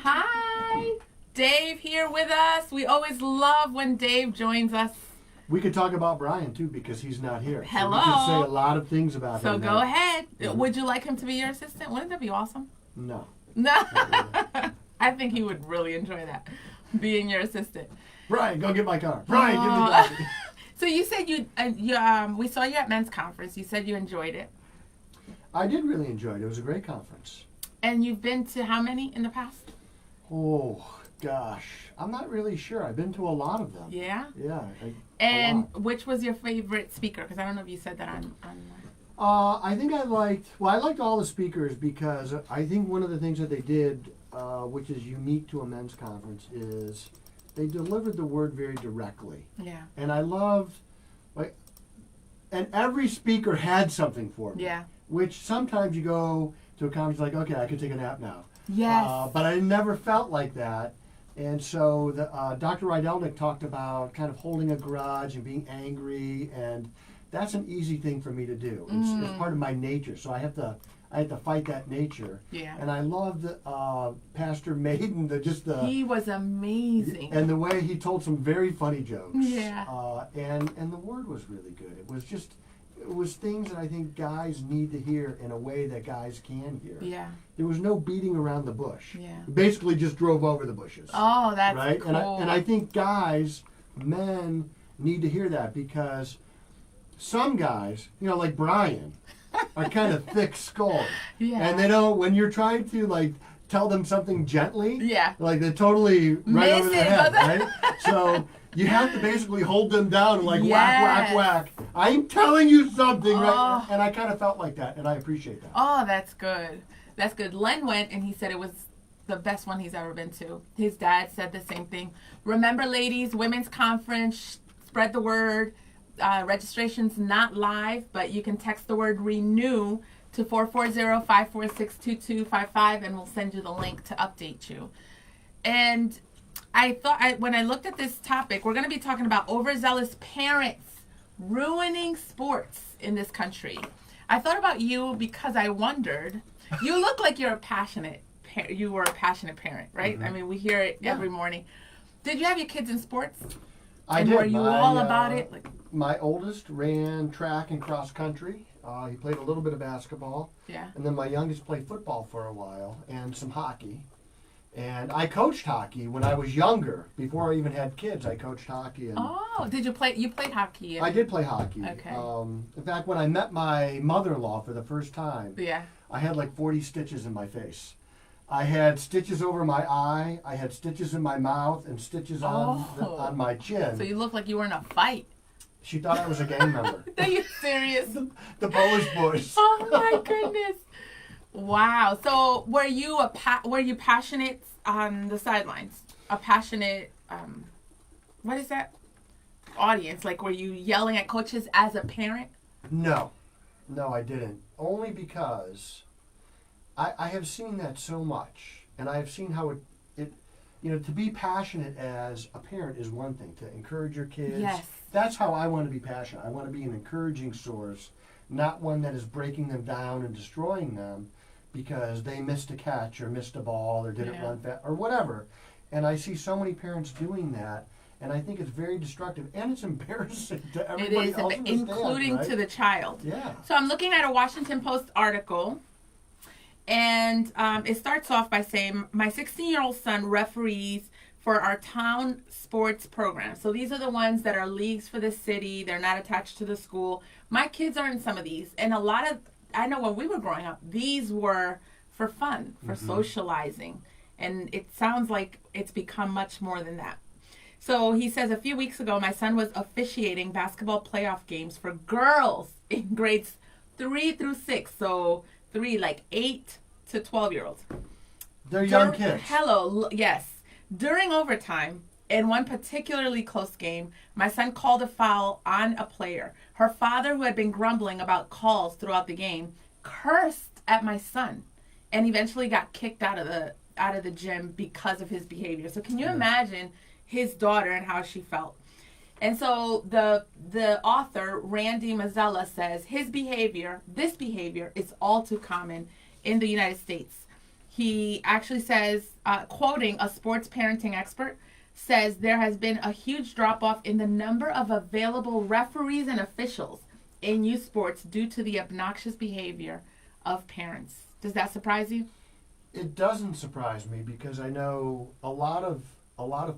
Hi, Dave here with us. We always love when Dave joins us. We could talk about Brian too because he's not here. Hello. So we can say a lot of things about him. So go now. ahead. Mhm. Would you like him to be your assistant? Wouldn't that be awesome? No. No. I think he would really enjoy that, being your assistant. Brian, go get my car. Brian, give me the coffee. So you said we saw you at men's conference. You said you enjoyed it. I did really enjoy it. It was a great conference. And you've been to how many in the past? Oh, gosh. I'm not really sure. I've been to a lot of them. Yeah? Yeah. And which was your favorite speaker? Because I don't know if you said that on I think I liked all the speakers because I think one of the things that they did, which is unique to a men's conference, is they delivered the word very directly. Yeah. And I loved, and every speaker had something for me. Yeah. Which sometimes you go to a conference like, okay, I could take a nap now. Yes. But I never felt like that. And so Dr. Rydelnik talked about kind of holding a grudge and being angry, and that's an easy thing for me to do. It's part of my nature, so I have to fight that nature. Yeah. And I loved Pastor Maiden, he was amazing. and the way he told some very funny jokes. Yeah. And the word was really good. It was things that I think guys need to hear in a way that guys can hear. Yeah. There was no beating around the bush. Yeah. Basically just drove over the bushes. Oh, that's right? cool. And I think men need to hear that because some guys, like Brian, are kind of thick-skulled. Yeah. And they don't, when you're trying to tell them something gently, Yeah. They're totally right over their head, right? So you have to basically hold them down and whack, whack, whack. I'm telling you something, right? And I kind of felt like that, and I appreciate that. Oh, that's good. That's good. Len went, and he said it was the best one he's ever been to. His dad said the same thing. Remember, ladies, women's conference, spread the word. Registration's not live, but you can text the word renew to 440-546-2255, and we'll send you the link to update you. And I thought, when I looked at this topic, we're going to be talking about overzealous parents ruining sports in this country. I thought about you because I wondered, you look like you're a passionate parent, right? Mm-hmm. I mean, we hear it every morning. Did you have your kids in sports? I and did. Were you all about it? My oldest ran track and cross country. He played a little bit of basketball. Yeah. And then my youngest played football for a while and some hockey. And I coached hockey when I was younger. Before I even had kids, I coached hockey. And did you play? You played hockey? I did play hockey. Okay. In fact, when I met my mother-in-law for the first time, Yeah. I had 40 stitches in my face. I had stitches over my eye. I had stitches in my mouth and stitches on my chin. So you look like you were in a fight. She thought I was a gang member. Are you serious? The Polish boys. Oh my goodness! Wow. So were you passionate on the sidelines? A passionate what is that? Audience? Were you yelling at coaches as a parent? No, I didn't. Only because I have seen that so much, and I have seen how it to be passionate as a parent is one thing. To encourage your kids. Yes. That's how I want to be passionate. I want to be an encouraging source, not one that is breaking them down and destroying them because they missed a catch or missed a ball or didn't run fast or whatever. And I see so many parents doing that, and I think it's very destructive and it's embarrassing to everybody else in the stand, including right? to the child. Yeah. So I'm looking at a Washington Post article, and it starts off by saying, my 16-year-old son referees for our town sports program. So these are the ones that are leagues for the city. They're not attached to the school. My kids are in some of these. And I know when we were growing up, these were for fun, for socializing. And it sounds like it's become much more than that. So he says, a few weeks ago, my son was officiating basketball playoff games for girls in grades 3 through 6. So 8 to 12-year-olds. They're young kids. Yes. During overtime, in one particularly close game, my son called a foul on a player. Her father, who had been grumbling about calls throughout the game, cursed at my son and eventually got kicked out of the gym because of his behavior. So can you imagine his daughter and how she felt? And so the author, Randy Mazzella, says this behavior is all too common in the United States. He actually says, quoting a sports parenting expert, says there has been a huge drop-off in the number of available referees and officials in youth sports due to the obnoxious behavior of parents. Does that surprise you? It doesn't surprise me because I know a lot of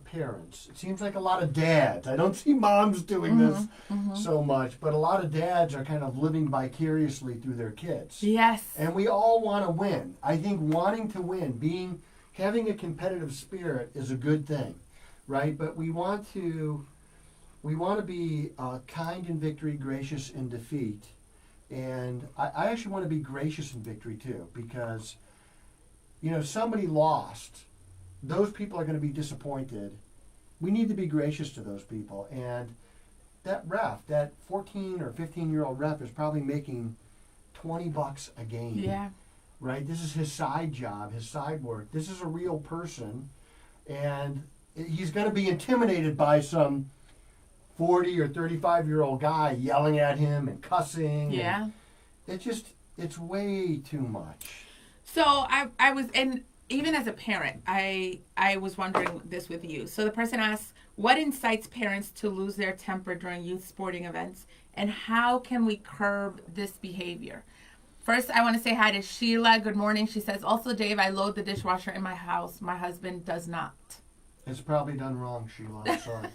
parents. It seems like a lot of dads. I don't see moms doing this so much, but a lot of dads are kind of living vicariously through their kids. Yes. And we all want to win. I think wanting to win, having a competitive spirit is a good thing, right? But we want to be kind in victory, gracious in defeat. And I actually want to be gracious in victory too, because somebody lost. Those people are going to be disappointed. We need to be gracious to those people. And that ref, that 14 or 15-year-old ref, is probably making $20 a game. Yeah. Right? This is his side job, his side work. This is a real person. And he's going to be intimidated by some 40 or 35-year-old guy yelling at him and cussing. Yeah. And it's way too much. So I was, and even as a parent, I was wondering this with you. So the person asks, what incites parents to lose their temper during youth sporting events, and how can we curb this behavior? First, I want to say hi to Sheila. Good morning. She says, also, Dave, I load the dishwasher in my house. My husband does not. It's probably done wrong, Sheila. I'm sorry.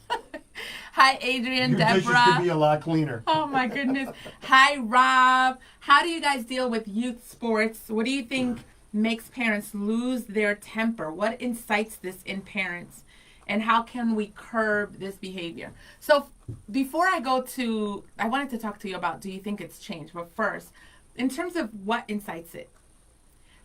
Hi, Adrian, Your Deborah. dishes could be a lot cleaner. Oh, my goodness. Hi, Rob. How do you guys deal with youth sports? What do you think makes parents lose their temper? What incites this in parents? And how can we curb this behavior? So before I wanted to talk to you about, do you think it's changed? But first, in terms of what incites it,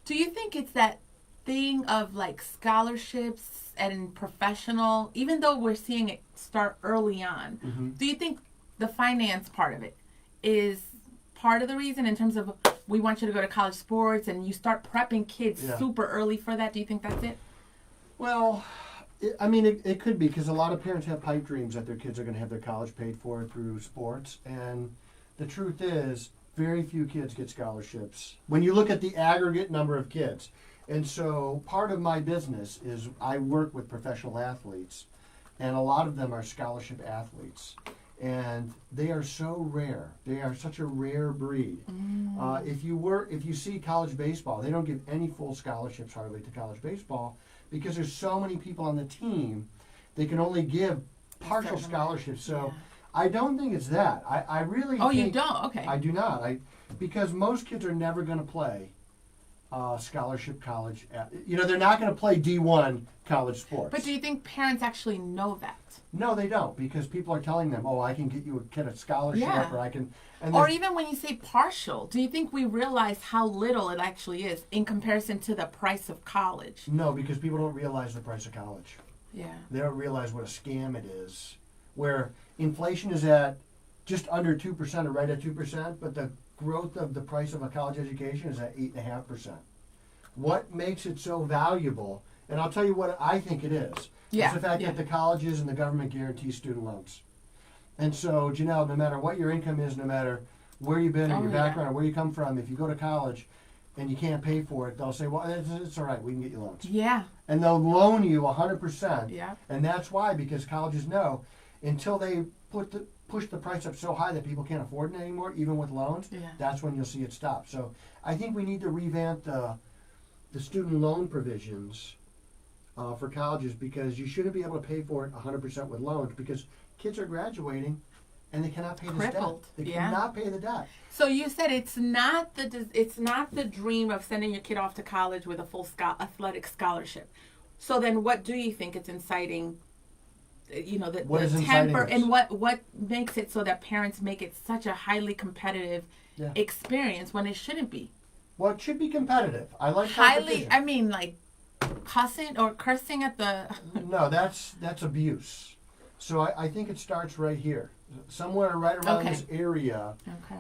do you think it's that thing of like scholarships and professional, even though we're seeing it start early on, do you think the finance part of it is part of the reason in terms of we want you to go to college sports and you start prepping kids super early for that? Do you think that's it? Well, it could be, because a lot of parents have pipe dreams that their kids are going to have their college paid for through sports. And the truth is, very few kids get scholarships when you look at the aggregate number of kids. And so part of my business is I work with professional athletes, and a lot of them are scholarship athletes. And they are so rare. They are such a rare breed. If you see college baseball, they don't give any full scholarships hardly to college baseball, because there's so many people on the team, they can only give partial scholarships. So I don't think it's that. I really think... Oh, you don't? Okay. I do not. Because most kids are never going to play scholarship college. They're not going to play D1 college sports. But do you think parents actually know that? No, they don't, because people are telling them, "Oh, I can get you a kid a scholarship," or I can. Or even when you say partial, do you think we realize how little it actually is in comparison to the price of college? No, because people don't realize the price of college. Yeah. They don't realize what a scam it is, where inflation is at just under 2%, or right at 2%, but the growth of the price of a college education is at 8.5%. What makes it so valuable? And I'll tell you what I think it is. It's the fact that the colleges and the government guarantee student loans. And so, Janelle, no matter what your income is, no matter where you've been or your background or where you come from, if you go to college and you can't pay for it, they'll say, well, it's all right, we can get you loans. Yeah. And they'll loan you 100%. Yeah. And that's why, because colleges know, until they push the price up so high that people can't afford it anymore, even with loans, that's when you'll see it stop. So I think we need to revamp the student loan provisions for colleges, because you shouldn't be able to pay for it 100% with loans, because kids are graduating and they cannot pay the debt. They cannot pay the debt. So you said it's not the dream of sending your kid off to college with a full athletic scholarship. So then, what do you think it's inciting? The temper, and what makes it so that parents make it such a highly competitive experience when it shouldn't be? Well, it should be competitive. I like competition. I mean, like cursing at the... No, that's abuse. So I think it starts right here, somewhere right around this area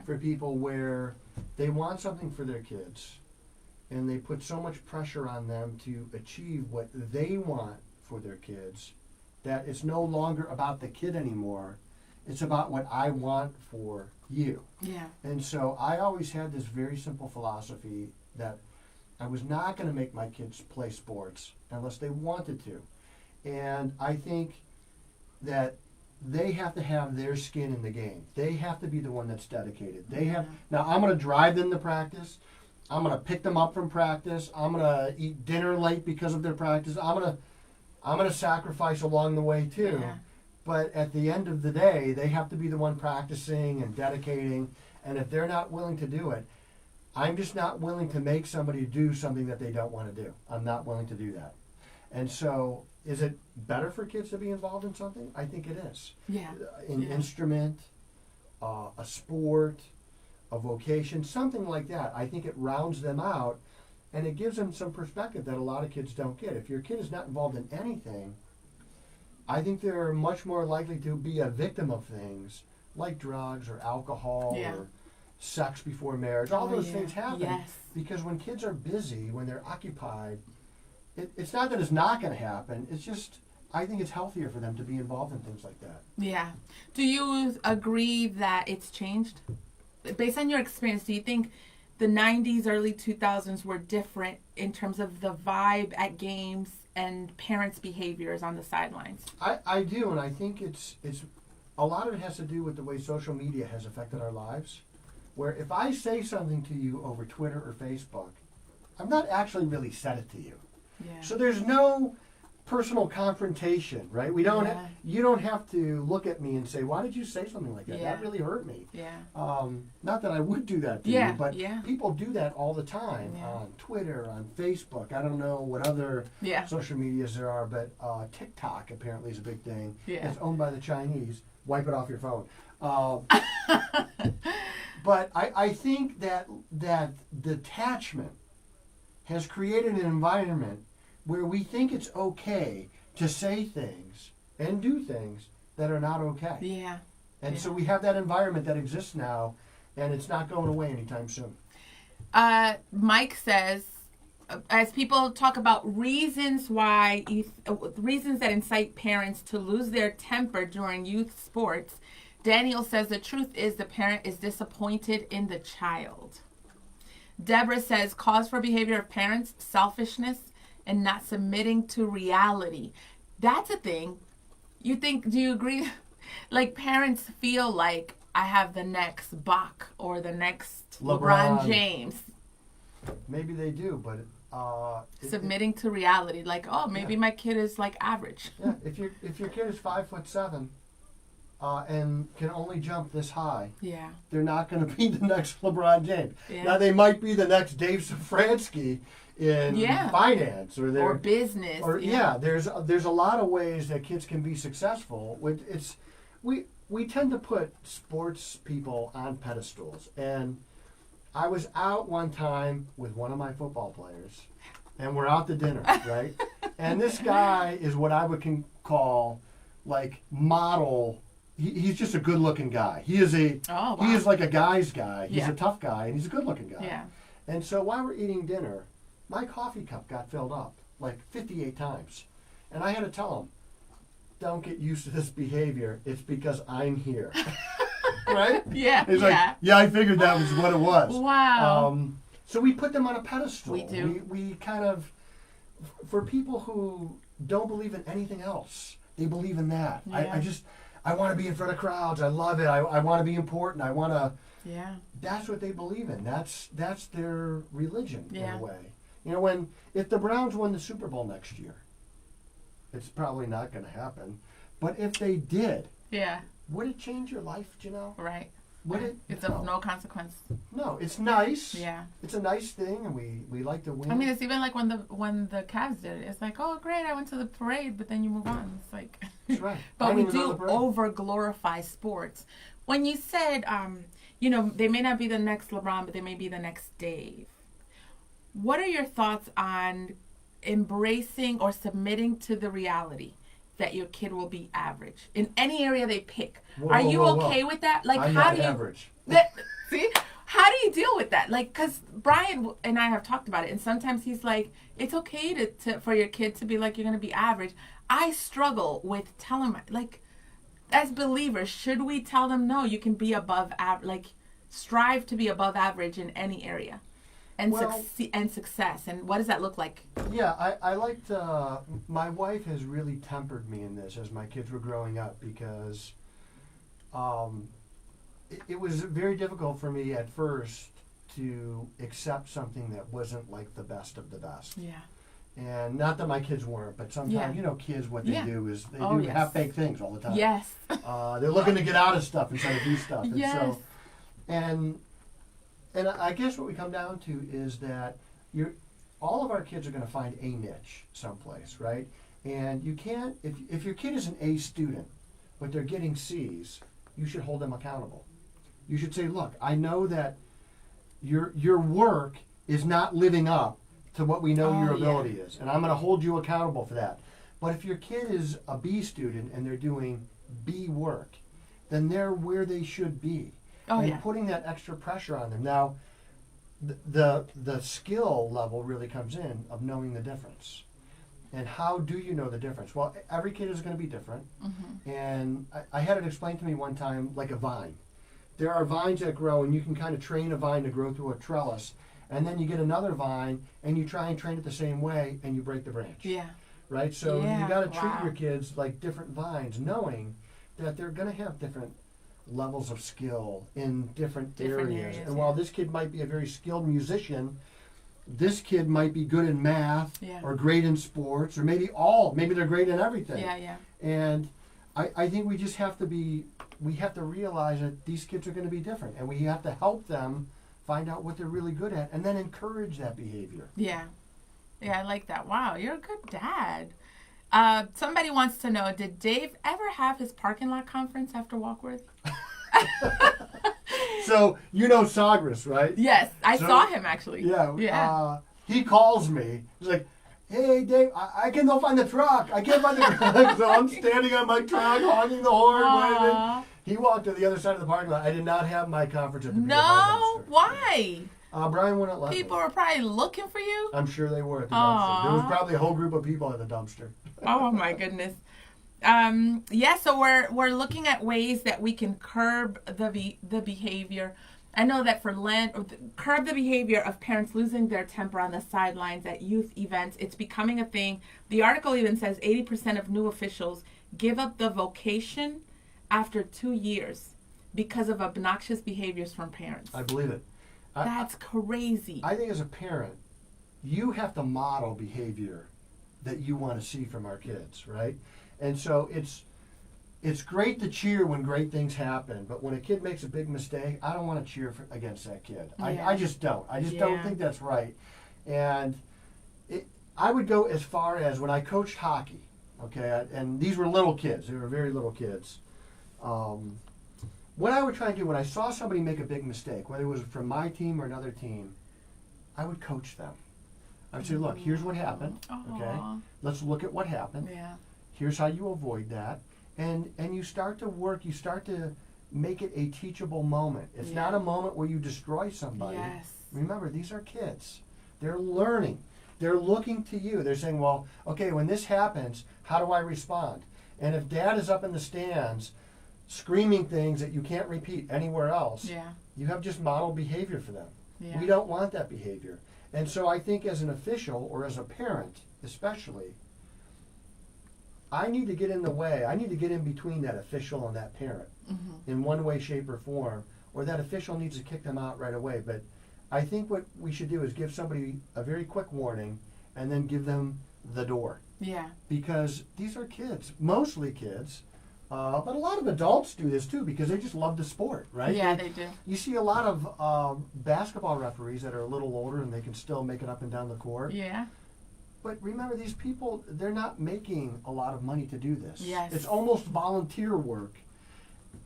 for people where they want something for their kids, and they put so much pressure on them to achieve what they want for their kids that it's no longer about the kid anymore. It's about what I want for you. Yeah. And so I always had this very simple philosophy that I was not going to make my kids play sports unless they wanted to. And I think that they have to have their skin in the game. They have to be the one that's dedicated. They have. Now, I'm going to drive them to practice. I'm going to pick them up from practice. I'm going to eat dinner late because of their practice. I'm going to sacrifice along the way too. Yeah. But at the end of the day, they have to be the one practicing and dedicating. And if they're not willing to do it, I'm just not willing to make somebody do something that they don't want to do. I'm not willing to do that. And so, is it better for kids to be involved in something? I think it is. Yeah. An instrument, a sport, a vocation, something like that. I think it rounds them out, and it gives them some perspective that a lot of kids don't get. If your kid is not involved in anything, I think they're much more likely to be a victim of things like drugs or alcohol or sex before marriage. All those things happen because when kids are busy, when they're occupied, it's not that it's not going to happen. It's just, I think it's healthier for them to be involved in things like that. Yeah. Do you agree that it's changed? Based on your experience, do you think the 90s, early 2000s were different in terms of the vibe at games and parents' behaviors on the sidelines? I do, and I think it's a lot of it has to do with the way social media has affected our lives. Where if I say something to you over Twitter or Facebook, I'm not actually really said it to you. Yeah. So there's no personal confrontation, right? We don't. You don't have to look at me and say, "Why did you say something like that? That really hurt me." Yeah. Not that I would do that to you, but people do that all the time on Twitter, on Facebook. I don't know what other social medias there are, but TikTok apparently is a big thing. Yeah. It's owned by the Chinese. Wipe it off your phone. But I think that detachment has created an environment where we think it's okay to say things and do things that are not okay. Yeah. And so we have that environment that exists now, and it's not going away anytime soon. Mike says, as people talk about reasons that incite parents to lose their temper during youth sports, Daniel says the truth is the parent is disappointed in the child. Deborah says cause for behavior of parents, selfishness, and not submitting to reality. That's a thing. Do you agree? Like parents feel like I have the next Bach or the next LeBron James. Maybe they do, but submitting to reality, like, oh, maybe my kid is like average. Yeah, if your kid is 5'7", and can only jump this high, they're not going to be the next LeBron James. Yeah. Now they might be the next Dave Szafransk in finance or business. Or there's a lot of ways that kids can be successful. We tend to put sports people on pedestals, and I was out one time with one of my football players, and we're out to dinner, right? And this guy is what I would call like model. He's just a good-looking guy. He is he is like a guy's guy. He's a tough guy, and he's a good-looking guy. Yeah. And so while we're eating dinner, my coffee cup got filled up like 58 times, and I had to tell him, "Don't get used to this behavior. It's because I'm here." Right? Yeah. He's like, yeah, I figured that was what it was. Wow. So we put them on a pedestal. We do. We kind of, for people who don't believe in anything else, they believe in that. Yeah. I want to be in front of crowds. I love it. I want to be important. I want to. Yeah. That's what they believe in. That's their religion in a way. You know, if the Browns won the Super Bowl next year, it's probably not going to happen. But if they did, would it change your life, Janelle? Right. Would it? It's of no consequence. No, it's nice. Yeah. It's a nice thing, and we like to win. I mean, it's even like when the Cavs did it. It's like, oh, great, I went to the parade, but then you move on. It's like. That's right. But we do over-glorify sports. When you said, they may not be the next LeBron, but they may be the next Dave. What are your thoughts on embracing or submitting to the reality that your kid will be average in any area they pick? Are you okay with that? Like, I'm not average. See? How do you deal with that? Like, because Brian and I have talked about it, and sometimes he's like, it's okay for your kid to be like, you're going to be average. I struggle with telling like, as believers, should we tell them, no, you can be above average, like, strive to be above average in any area? and Well- and success. And what does that look like? Yeah, I liked, my wife has really tempered me in this as my kids were growing up because it was very difficult for me at first to accept something that wasn't like the best of the best. Yeah. And not that my kids weren't, but sometimes, Yeah. you know, kids, what they Yeah. do is they Oh, do yes. half-baked things all the time. Yes. They're looking to get out of stuff instead of do stuff. And Yes. so, and I guess what we come down to is that all of our kids are going to find a niche someplace, right? And you can't, if your kid is an A student, but they're getting C's, you should hold them accountable. You should say, look, I know that your work is not living up to what we know your ability is, and I'm going to hold you accountable for that. But if your kid is a B student and they're doing B work, then they're where they should be. And putting that extra pressure on them. Now, the skill level really comes in of knowing the difference. And how do you know the difference? Well, every kid is going to be different. Mm-hmm. And I had it explained to me one time like a vine. There are vines that grow, and you can kind of train a vine to grow through a trellis. And then you get another vine, and you try and train it the same way, and you break the branch. Yeah. Right? So Yeah, you got to treat wow. your kids like different vines, knowing that they're going to have different levels of skill in different areas. And while this kid might be a very skilled musician, this kid might be good in math or great in sports, or maybe they're great in everything. Yeah, yeah. And I think we just have to realize that these kids are going to be different, and we have to help them find out what they're really good at, and then encourage that behavior. Yeah. Yeah, I like that. Wow, you're a good dad. Somebody wants to know, did Dave ever have his parking lot conference after Walkworth? So, you know Sagres, right? Yes, I saw him actually. Yeah. Yeah. He calls me. He's like, hey, Dave, I can't go find the truck. I can't find the truck. So I'm standing on my truck, honking the horn, waving. Aww. He walked to the other side of the parking lot. I did not have my conference at the beer No? Why? Brian wouldn't let People me. were probably looking for you? I'm sure they were at the dumpster. There was Aww. probably a whole group of people at the dumpster. Oh my goodness. So we're looking at ways that we can curb the behavior. I know that for curb the behavior of parents losing their temper on the sidelines at youth events. It's becoming a thing. The article even says 80% of new officials give up the vocation after 2 years because of obnoxious behaviors from parents. I believe it. That's crazy. I think as a parent, you have to model behavior that you want to see from our kids, right? And so it's great to cheer when great things happen, but when a kid makes a big mistake, I don't want to cheer against that kid. Yeah. I just don't. I just don't think that's right. And I would go as far as when I coached hockey, okay, and these were little kids. They were very little kids. What I would try and do when I saw somebody make a big mistake, whether it was from my team or another team, I would coach them. I would say, look, here's what happened, okay? Aww. Let's look at what happened. Yeah. Here's how you avoid that. And you start to make it a teachable moment. It's not a moment where you destroy somebody. Yes. Remember, these are kids. They're learning. They're looking to you. They're saying, well, okay, when this happens, how do I respond? And if dad is up in the stands screaming things that you can't repeat anywhere else, you have just model behavior for them. Yeah. We don't want that behavior. And so I think as an official or as a parent especially, I need to get in the way. I need to get in between that official and that parent in one way, shape, or form, or that official needs to kick them out right away. But I think what we should do is give somebody a very quick warning and then give them the door. Yeah. Because these are kids, mostly kids, but a lot of adults do this too because they just love the sport, right? Yeah, they do. You see a lot of basketball referees that are a little older and they can still make it up and down the court. Yeah. But remember, these people, they're not making a lot of money to do this. Yes. It's almost volunteer work.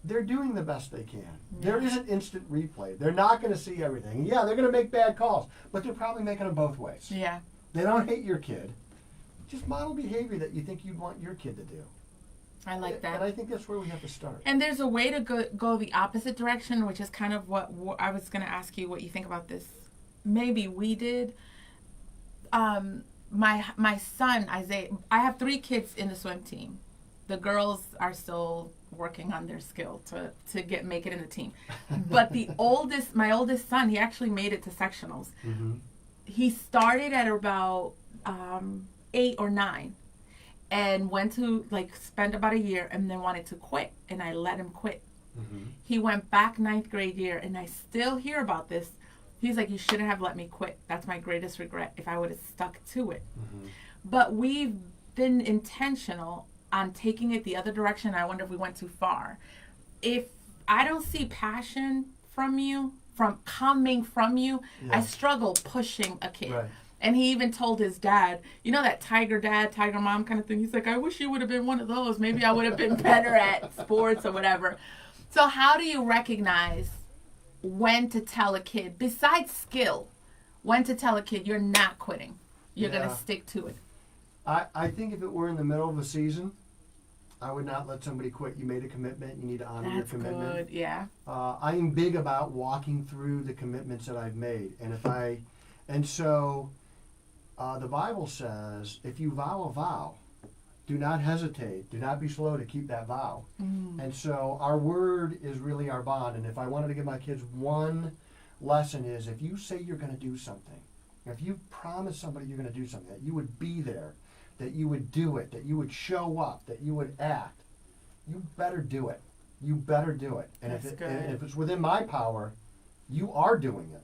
They're doing the best they can. Yeah. There isn't instant replay. They're not going to see everything. Yeah, they're going to make bad calls, but they're probably making them both ways. Yeah. They don't hate your kid. Just model behavior that you think you'd want your kid to do. I like that. And I think that's where we have to start. And there's a way to go the opposite direction, which is kind of what I was going to ask you what you think about this. Maybe we did. My son Isaiah. I have 3 kids in the swim team, The girls are still working on their skill to make it in the team. But my oldest son, he actually made it to sectionals. Mm-hmm. He started at about 8 or 9 and went to spend about a year and then wanted to quit, and I let him quit. Mm-hmm. He went back 9th grade year, and I still hear about this. He's like, you shouldn't have let me quit. That's my greatest regret, if I would have stuck to it. Mm-hmm. But we've been intentional on taking it the other direction. I wonder if we went too far. If I don't see passion coming from you, I struggle pushing a kid. Right. And he even told his dad, that tiger dad, tiger mom kind of thing. He's like, I wish you would have been one of those. Maybe I would have been better at sports or whatever. So how do you recognize when to tell a kid, besides skill, when to tell a kid you're not quitting? You're going to stick to it. I think if it were in the middle of a season, I would not let somebody quit. You made a commitment. You need to honor your commitment. That's good, yeah. I am big about walking through the commitments that I've made. And so the Bible says, if you vow a vow, do not hesitate. Do not be slow to keep that vow. Mm. And so our word is really our bond. And if I wanted to give my kids one lesson is, if you say you're going to do something, if you promise somebody you're going to do something, that you would be there, that you would do it, that you would show up, that you would act, you better do it. You better do it. And if it's within my power, you are doing it.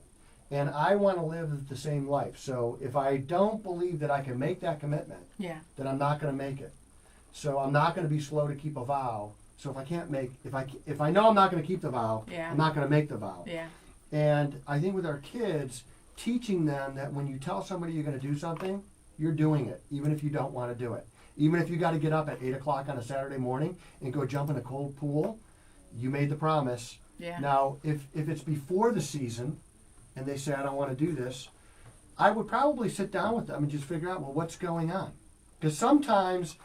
And I want to live the same life. So if I don't believe that I can make that commitment, then I'm not going to make it. So I'm not going to be slow to keep a vow. So if I can't make, if I know I'm not going to keep the vow, I'm not going to make the vow. Yeah. And I think with our kids, teaching them that when you tell somebody you're going to do something, you're doing it, even if you don't want to do it. Even if you got to get up at 8 o'clock on a Saturday morning and go jump in a cold pool, you made the promise. Yeah. Now, if it's before the season and they say, I don't want to do this, I would probably sit down with them and just figure out, well, what's going on? Because sometimes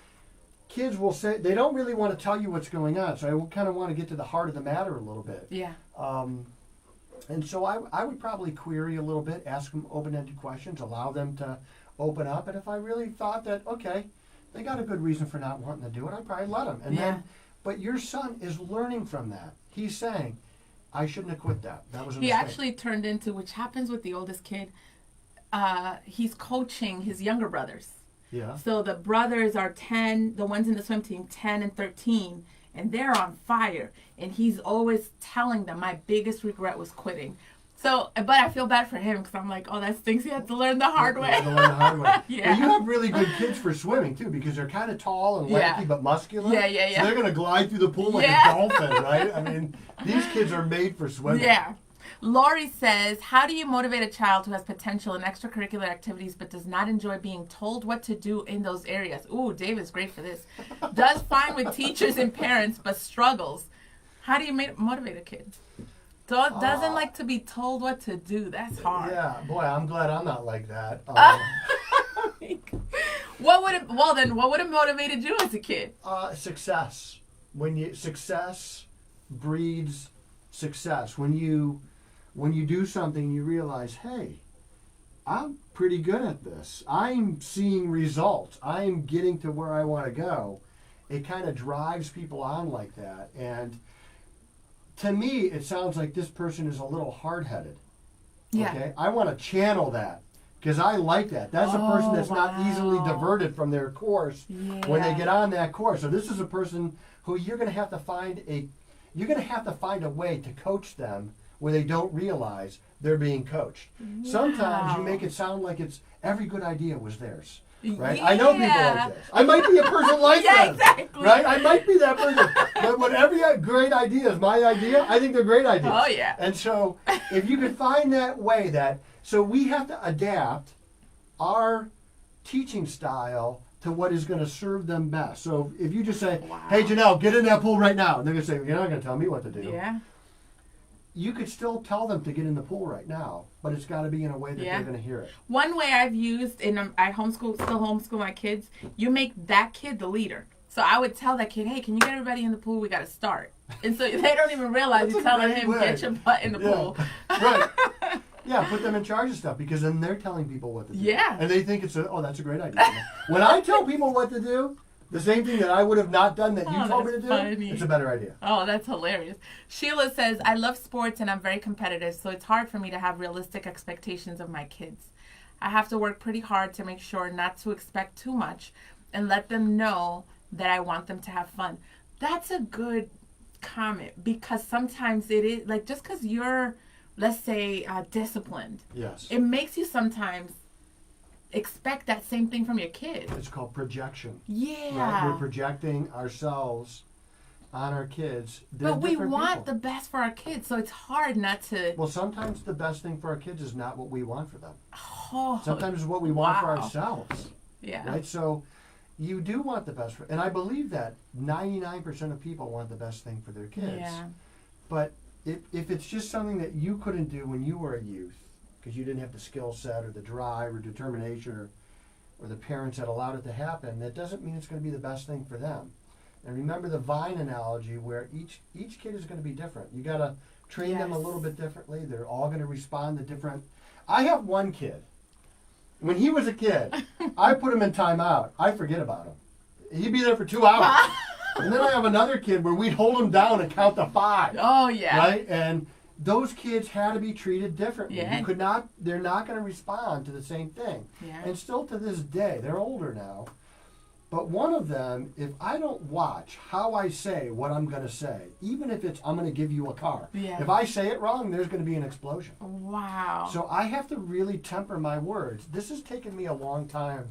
kids will say, they don't really want to tell you what's going on, so I kind of want to get to the heart of the matter a little bit. Yeah. And so I would probably query a little bit, ask them open-ended questions, allow them to open up, and if I really thought that, okay, they got a good reason for not wanting to do it, I'd probably let them. And then, but your son is learning from that. He's saying, I shouldn't have quit that. That was a mistake. He actually turned into, which happens with the oldest kid, he's coaching his younger brothers. Yeah. So the brothers are 10, the ones in the swim team, 10 and 13, and they're on fire. And he's always telling them, my biggest regret was quitting. So, but I feel bad for him because I'm like, oh, that stinks. He had to learn the hard way. To learn the hard way. Yeah. Well, you have really good kids for swimming, too, because they're kind of tall and lanky but muscular. Yeah. So they're going to glide through the pool like a dolphin, right? I mean, these kids are made for swimming. Yeah. Lori says, how do you motivate a child who has potential in extracurricular activities but does not enjoy being told what to do in those areas? Ooh, Dave is great for this. Does fine with teachers and parents but struggles. How do you motivate a kid? Doesn't like to be told what to do. That's hard. Yeah, boy, I'm glad I'm not like that. What would have motivated you as a kid? Success. Success breeds success. When you do something, you realize, hey, I'm pretty good at this. I'm seeing results. I'm getting to where I want to go. It kind of drives people on like that. And to me, it sounds like this person is a little hard-headed. Yeah. Okay? I want to channel that because I like that. That's a person that's not easily diverted from their course when they get on that course. So this is a person who you're going to have to find a way to coach them where they don't realize they're being coached. Wow. Sometimes you make it sound like it's every good idea was theirs. Right? I know people like this. I might be a person like that. Exactly. Right? I might be that person. But when every great idea is my idea, I think they're great ideas. Oh, yeah. And so if you could find that way so we have to adapt our teaching style to what is going to serve them best. So if you just say, hey, Janelle, get in that pool right now. And they're going to say, you're not going to tell me what to do. Yeah. You could still tell them to get in the pool right now, but it's got to be in a way that they're going to hear it. One way I've used, I homeschool my kids, you make that kid the leader. So I would tell that kid, hey, can you get everybody in the pool? We got to start. And so they don't even realize you're telling him, get your butt in the pool. Right. Yeah, put them in charge of stuff because then they're telling people what to do. Yeah. And they think that's a great idea. When I tell people what to do, The same thing that I would have not done that you told me to do, funny. it's a better idea. Oh, that's hilarious. Sheila says, I love sports and I'm very competitive, so it's hard for me to have realistic expectations of my kids. I have to work pretty hard to make sure not to expect too much and let them know that I want them to have fun. That's a good comment, because sometimes it is, like, just because you're, let's say, disciplined, Yes. it makes you sometimes expect that same thing from your kids. It's called projection. Yeah. Right? We're projecting ourselves on our kids. They're But we different want people. the best for our kids, so it's hard not to. Well, sometimes the best thing for our kids is not what we want for them. Oh, Sometimes it's what we want for wow. ourselves. Yeah. Right? So you do want the best for, and I believe that 99% of people want the best thing for their kids. Yeah. But if it's just something that you couldn't do when you were a youth, because you didn't have the skill set or the drive or determination or the parents that allowed it to happen, that doesn't mean it's going to be the best thing for them. And remember the vine analogy, where each kid is going to be different. You got to train them a little bit differently. They're all going to respond to different. I have one kid. When he was a kid, I put him in timeout. I forget about him. He'd be there for 2 hours. And then I have another kid where we'd hold him down and count to 5. Oh, yeah. Right? And those kids had to be treated differently. Yeah. You could not, they're not going to respond to the same thing. Yeah. And still to this day, they're older now. But one of them, if I don't watch how I say what I'm going to say, even if it's, I'm going to give you a car. Yeah. If I say it wrong, there's going to be an explosion. Wow. So I have to really temper my words. This has taken me a long time.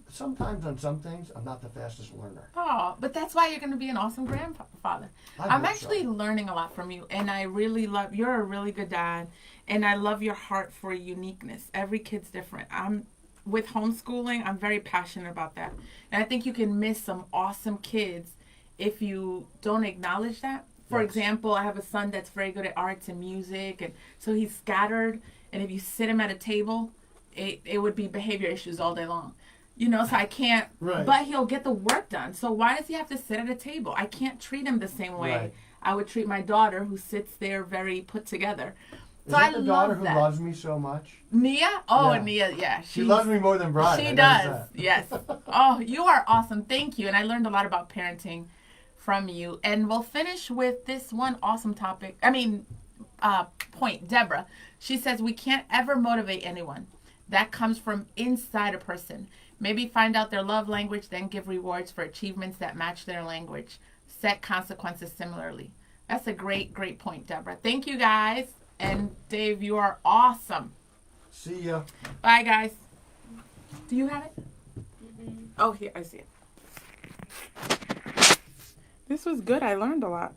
Sometimes on some things, I'm not the fastest learner. Oh, but that's why you're going to be an awesome grandfather. I'm actually learning a lot from you, and I really love, you're a really good dad, and I love your heart for uniqueness. Every kid's different. With homeschooling, I'm very passionate about that. And I think you can miss some awesome kids if you don't acknowledge that. For example, I have a son that's very good at arts and music, and so he's scattered, and if you sit him at a table, it would be behavior issues all day long. You know, so I can't, but he'll get the work done. So why does he have to sit at a table? I can't treat him the same way I would treat my daughter, who sits there very put together. Is that the daughter who loves me so much? Nia? Oh, yeah. Nia, yeah. She loves me more than Brian. She does, yes. Oh, you are awesome. Thank you. And I learned a lot about parenting from you. And we'll finish with this one awesome topic. Point. Deborah. She says, we can't ever motivate anyone. That comes from inside a person. Maybe find out their love language, then give rewards for achievements that match their language. Set consequences similarly. That's a great, great point, Deborah. Thank you, guys. And Dave, you are awesome. See ya. Bye, guys. Do you have it? Mm-hmm. Oh, here, I see it. This was good. I learned a lot.